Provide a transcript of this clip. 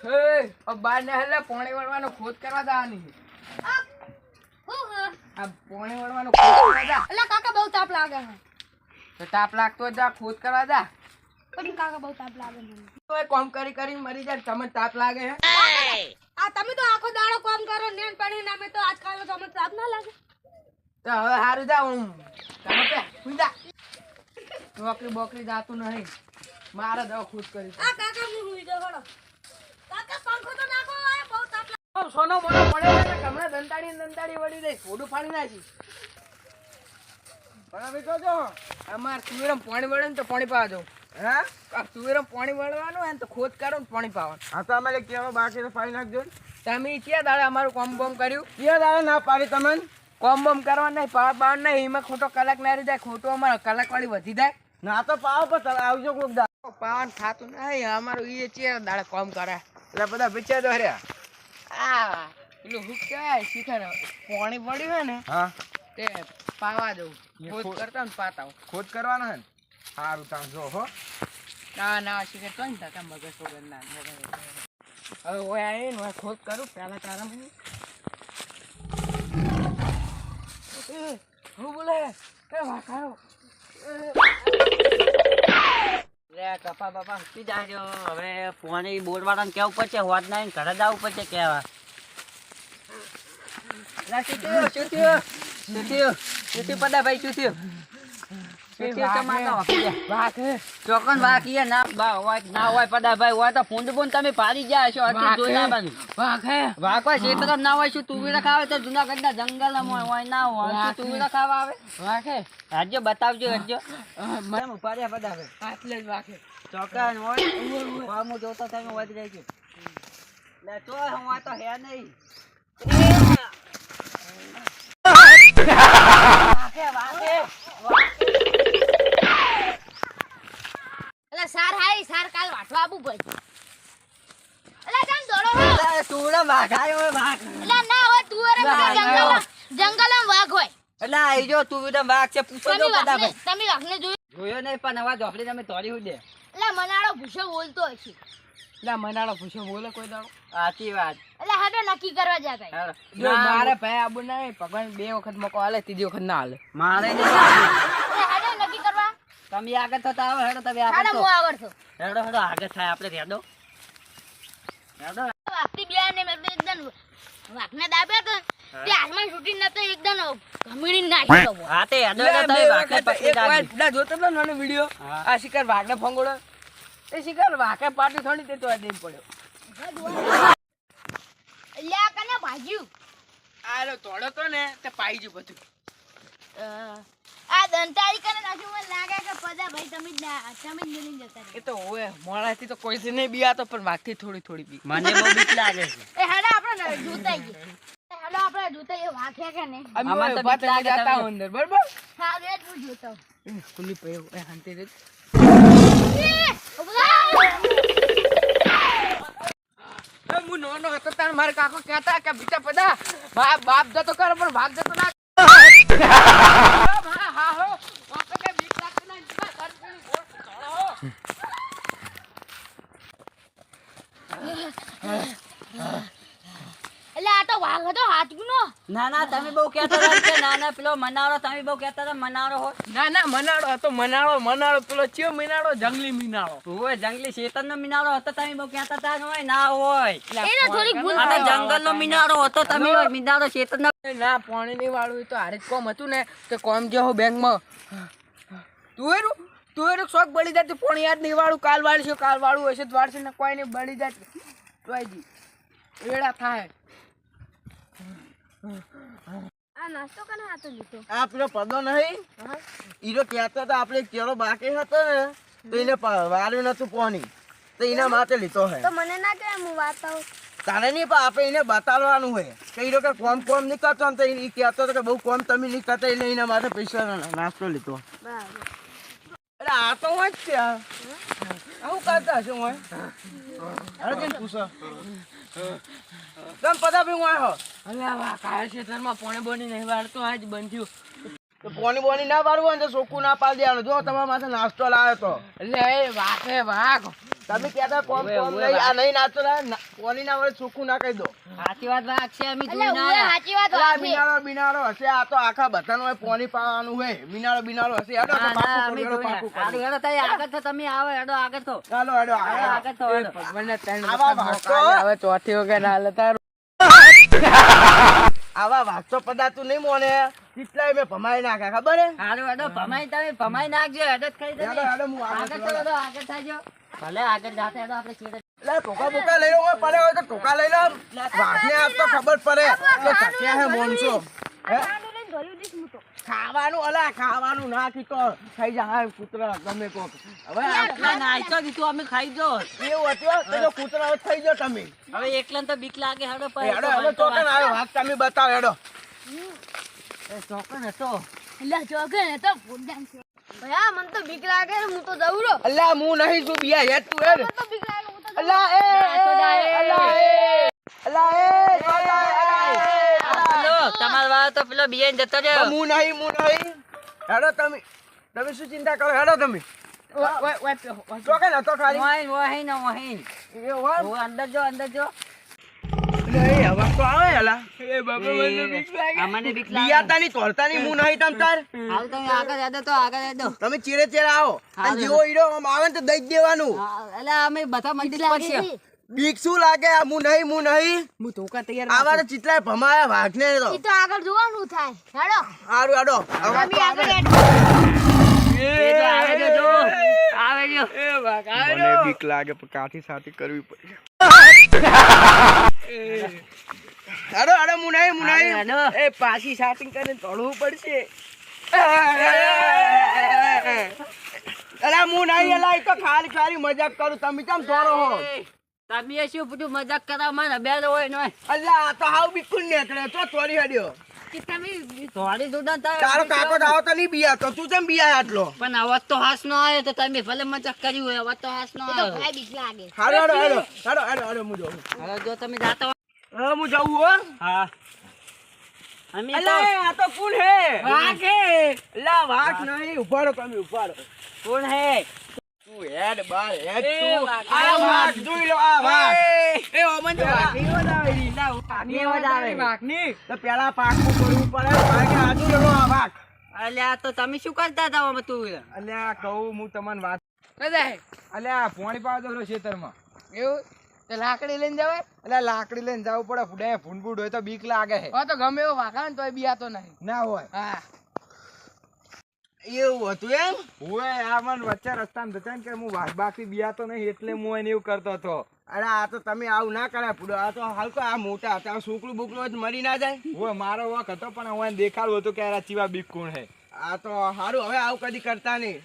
એ બાર ને હલે પોણી વળવાનો ખોદ કરવા જવાની આ પોણી વળવાનો ખોદ કરવા જા. અલા કાકા બહુ તાપ લાગે છે. તો તાપ લાગતો હોય જા ખોદ કરવા જા. પણ કાકા બહુ તાપ લાગે છે. તો એ કામ કરી કરીને મરી જાય તમને તાપ લાગે હે. આ તમે તો આખો દાડો કામ કરો નેન પડી નામે તો આજકાલ તો તમને તાપ ના લાગે. તો હવે હારું જા હું તમે કે સુઈ જા. નોકરી બોકરી જાતું નહીં મારે દવા ખુદ કરી આ કાકા હું હુઈ ગયો હળો. કાકા પંખો તો નાખો આ બહુ તાપ લાગે. સોનો મોનો પડે ને હમણાં દંતાડી વળી દે ફોડું ફાડી નાખી. પણ અમે તો જો અમાર તુવેરમ પાણી વળે ને તો પાણી પાવા દઉં. હે આ તુવેરમ પાણી વળવાનું હોય ને તો ખોદ કરો ને પાણી પાવાનું. હા તો અમારે કેવા બાકી તો ફાઈ નાખજો ને. તમે ક્યાં દાડે અમારું કોમ બોમ કર્યું? ક્યાં દાડે ના પાડી તમને? કોમ બોમ કરવા નહીં પાવા બાવા નહીં એમાં ખોટો કલાક ના રહી જાય ખોટો અમારે કલાક વાળી વધી જાય. ના તો પાવ પર તમે આવજો કોક દા. પાવાનું થતું નહીં અમારું એ ચેર દાડે કોમ કરે એટલે બધા પીછે તો હર્યા. આ પેલું હુક કહેવાય શિખર પાણી પડ્યું હોય ને હા તે પાવા દઉં ખોદ કરતા ને પાતા ખોદ કરવાના હે ને સારું તાણ જો હો. ના શિખર તો ને તાતા મગજ વગર ના હવે ઓય આવીને ઓય ખોદ કરું પહેલા તારા મને હું બોલે કે વાખારો રે કપા બાપા હસી જાજો હવે ફોની બોલવાળાને કેવું પડશે હોત નહીં ઘરે જવું પડશે કેવા શું થયું પદા ભાઈ શું થયું ચોકન વાકી ના હોય ના હોય પદા ભાઈ હોય તો ફૂંડ બૂંદ તમે પાડી ગયા છો જોઈ ના બાજુ વાઘ હોય ક્ષેત્ર ના હોય શું તુવેરા ખાવે તો જુનાગઢ ના જંગલ હોય ના હોય તુવેરા ખાવા આવે વાખે રાજ્ય બતાવજો રાજ્ય મને ઉપાડ્યા પદા ભાઈ આટલે જ વાખે ચોકન હોય હું જોતો તમે વધી રહી છું લે તો હું તો હે નહીં અલા સાર હાઈ સાર કાલ વાટવા આબુ ભાઈ. અલા જાન દોડો હો. તુડા વાઘાય હોય વાઘ અલા ના હોય તુવેરે જંગલમાં વાઘ હોય. એટલે આઈ જો તુડા વાઘ છે પૂછો જો પદા ભાઈ તમે વાઘને જોયો નહીં પણ હવે ઝોપડી તમે તોડી હું દે અલા મનાળો ભૂસો બોલતો હશે. લા મનાળો પૂછો બોલે કોઈ દાડો સાચી વાત અલા હાડો નક્કી કરવા જતા. હાલો. જો મારે ભાઈ આબુ નહીં ભગવાન બે વખત મોકો હાલે ત્રીજી વખત ના હાલે મારે નહીં અલા હાડો નક્કી કરવા. તમે આગળ થતા આવો હેડો તમે આગળ હાડો તો હું આવડતો. હેડો હેડો આગળ થાય આપણે હેડો હેડો વાઘથી બેન ને મેં એકદમ વાઘને દાબ્યો તો તે હાથમાં છૂટી નતો એકદમ ઘમીડી નાખી દો. હા તે હેડો હેડો તમે વાઘને પકડી રાખજો. જોતો હતો નાનો વિડીયો હા. આ શિકાર વાઘને ફંગોળો એ શિકાર વાઘે પાટી થોડી તે તો આ દઈને પડ્યો અલ્યા કને ભાગ્યું. આલો તોડો તો ને તે પાઈ ગયું બધું આ દંતાળી કને નાખ્યું મને લાગે કે પદા ભાઈ તમે જ મિલી જતા એ તો હોય મોડાથી તો કોઈથી નહીં બીયાતો પણ વાઘથી થોડી થોડી બી મને બહુ બીક લાગે છે એ હાડા આપણે જોતાઈ ગઈ. હાડો આપણે જોતાઈ વાઘે કે ને આમાં તો અમે બીક લાગે જતા તમને. અંદર બરાબર હા રેટ હું જોતો. ખુલ્લી પયો એ હાંતી રે હું નાનો હતો તાર મારા કાકો કહેતા કે બીટા પદા બાપ જતો કરે પણ ભાગ જતો ના હા હો વાપે કે બીક લાગતી ના જીવા સરપણી ગોળ ચડો એટલે આ તો વાઘ હતો હાથગુનો. ના ના તમે બહુ કહેતા હતા કે ના ના પેલો મનાળો તમે બહુ કહેતા હતા મનાળો હોય ના મનાળો હતો મનાળો પેલો ચિયો મીનાળો જંગલી મીનાળો હોય જંગલી શેતરનો મિનાળો હતો તમે બહુ કહેતા હતા ને હોય ના હોય એને થોડીક ભૂલ આ તો જંગલનો મિનાળો હતો તમે મિનાળો શેતરનો ના પાણી નહીં વાળું તો હારે જ કોમ હતું ને તો કોમ જો બેંકમાં તુવેરું શોખ બળી જાય પાણી યાદ નહીં વાળું કાલ વાળું હશે તો વાળશે ને કોઈ નહીં બળી જાય તોયજી એડા થાય આ નાસ્તો કને હાથો લીધો. આ પેલો પડદો નહીં ઈરો કહેતો તો આપણે કેળો બાકી હતો ને તો એને વાળ્યું નતું પાણી તો એના માટે લીધો હે. તો મને ના કે હું વાતાવ. તારે નહીં પણ આપણે એને બતાવવાનું હોય કે ઈરો કે કોમ નહીં કરતો ને તો એ કહેતો હતો કે બહુ કોમ તમે નહીં કરતા એટલે એના માટે પૈસા નાસ્તો લીધો. બરાબર. એટલે આ તો હોય જ છે આવું કરતા હશે હોય અરે કેમ પૂછો તમે પતા ભાઈ હું આવ્યો અલ્યા વાહ કાળ ક્ષેત્રમાં પોણે બોની નહીં વાળતો આજ બંધ્યું તો પોની ના વાળવું હોય ને તો ચોખ્ખું ના પાડી દેવાનું જો તમારા માથે નાસ્તો લાવ્યો તો એટલે એ વાઘે વાઘ તમે કહેતા કોમ ઓવે, કોમ ઓવે, નહીં, આ નહીં નાચતો કોની ના વડે ચોખ્ખું ના કહી દો. સાચી વાત વાઘ છે અમે એટલે જોઈને ઉવે આયા. સાચી વાત અલા, વાઘ છે. બિનારો બિનારો હશે, આ તો આખા બધાનું હોય પોણી પાવાનું હોય. બિનારો બિનારો હશે. હેડો તો ના, ના, પાકું અમે કરો, હેડો જોઈને પાકું કરો. હારું, હેડો તાઈ આગળ થો, તમે આવો હેડો આગળ થો. ચાલો હેડો આગળ થો, હેડો. ભગવાનને ત્રણ આવા વખત વાગતો? મોકા આલે, હવે ચોથી વખત હાલે તારું. આવા વાગતો પદાતું નહીં મોને, કેટલાય મેં ભમાઈ નાખ્યા ખબર હે? હારું, હેડો ભમાઈ તમે ભમાઈ નાખજો હેડો જ ખાઈ હેડો, હેડો, હું આગળ આગળ છું, થો, હેડો આગળ થાજો. ભલે આગળ જાતે હેડો આપણે છેડે. એટલે ટોકા બોકા લઈ લો, પડે હોય તો ટોકા લઈ લો. વાઘને આજ તો ખબર પડે કે ચક્યા હે મોનસો. હે? આનું લઈને ધોયું દઈશ હું તો. ખાવાનું અલા ખાવાનું નાખી તો ખાઈ જા કૂતરા ગમે કોક. હવે ના, ના, આઈ તો દીધું અમે ખાઈ જો. એવું હતું તો કૂતરા હવે થઈ ગયો તમે. હવે એકલા તો બીક લાગે હેડો હેડો હેડો ચોકન આવ્યો વાઘ તમે બતાવો હેડો. ચોકન હતો. એટલે જોગે ને તો ભૂંડામ છે. ભયા મને તો બીક લાગે ને હું તો જઉં રહ્યો. અલ્લા હું નહીં શું બિયા હેડ તું હેડ. મને તો બીક લાગે હું તો જઉં. અલ્લા એ અલ્લા એ અલ્લા એ પેલો તમારો વાળો તો પેલો બિયાન જતો રહ્યો. હું નહીં હેડો તમે શું ચિંતા કરો હેડો તમે. ચોકન હતો ખાલી વહીન, વહીન, વહીન. એવું હોય ઓ, અંદર જો, અંદર જો. નહીં હવે તો આવે અલા અમને બીક લાગે. બિયાતાની તોડતાની હું નહીં તમ તાર. હાલ તમે આગળ હેડો તો આગળ હેડો. તમે ચીરે ચીરે આવો હા, અને જેવો હીરો આમ આવે ને તો દઈ જ દેવાનું. એટલે અમે બધા મંદિર પર છે. બીક શું લાગે આ હું નહીં હું ધોકા તૈયાર આવા તો ચિતલાય ભમાયા વાઘને તો. ઈ તો આગળ જોવાનું થાય. હેડો. હારું હેડો હવે તમે તો આગળ આગળ. હેડો. એ જો આવે જો, જો. આવે જો. મને બીક લાગે પણ કાઠી સાથી કરવી પડશે. હેડો હેડો હું નહીં હેડો. એ પાછી સેટિંગ કરીને તોડવું પડશે. અલા હું નહીં અલા ઈ તો ખાલી ખાલી મજાક કરું તમે કેમ તોડો હો. તમે શું બધું મજાક કરવા મને બેલ હોય ને અલ્યા આ તો હાવ બિલકુલ નીકળે તો તોડી હડ્યો. કે તમે થોડી દૂધ તારો કાકો દાવો તો નહીં બિયા તો તું કેમ બિયા આટલો. પણ અવાજ તો હાસ નો આવ્યો તો તમે ભલે મજાક કર્યું હોય અવાજ તો હાસ નો ઈ તો આવ્યો. ભાઈ બીક લાગે. હારું હેડો હું જાઉં. હવે જો તમે જાતા હો. હા હું જાઉં હો. હા અમે તો અલા આ તો કોણ હે? વાઘ હે. અલા વાઘ નહીં ઉભાડો તમે ઉભાડો. કોણ હે? તું હેડ બાર હેડ એ તું. વાઘ. આ વાઘ જોઈ લો આ વાઘ. એ ઓમન જો વાઘની અવાજ આવે ઈ. વાઘની અવાજ આવે. વાઘની. તો પેલા પાકું કરવું પડે કારણ કે આજુ લેવો આ વાઘ. અલ્યા તો તમે શું કરતા હતા આમાં તું? અલ્યા કહું હું તમને વાત કદાય અલ્યા પોણી પાવ દો ખેતરમાં એવું તે લાકડી લઈને જવાય અલ્યા લાકડી લઈને જવું પડે ફૂડે ફૂંડબૂડ હોય તો બીક લાગે હે તો ગમે એવો વાઘા ને તોય બિયાતો નહીં ના હોય હા એવું હતું એમ? ઓય આ મન વચ્ચે રસ્તામાં જતા ને કે હું વાઘ બાકી બિયાતો નહીં એટલે હું એને એવું કરતો હતો અરે આ તો તમે આવું ના કરાય પૂડો આ તો હાલકો આ મોટા હતા આ છોકરું બોકરું હોય તો મરી ના જાય. ઓય મારો વખ હતો પણ હું એને દેખાડું હતું કે આ ચીવા બીક કોણ હે આ તો સારું હવે આવું કદી કરતા નહીં.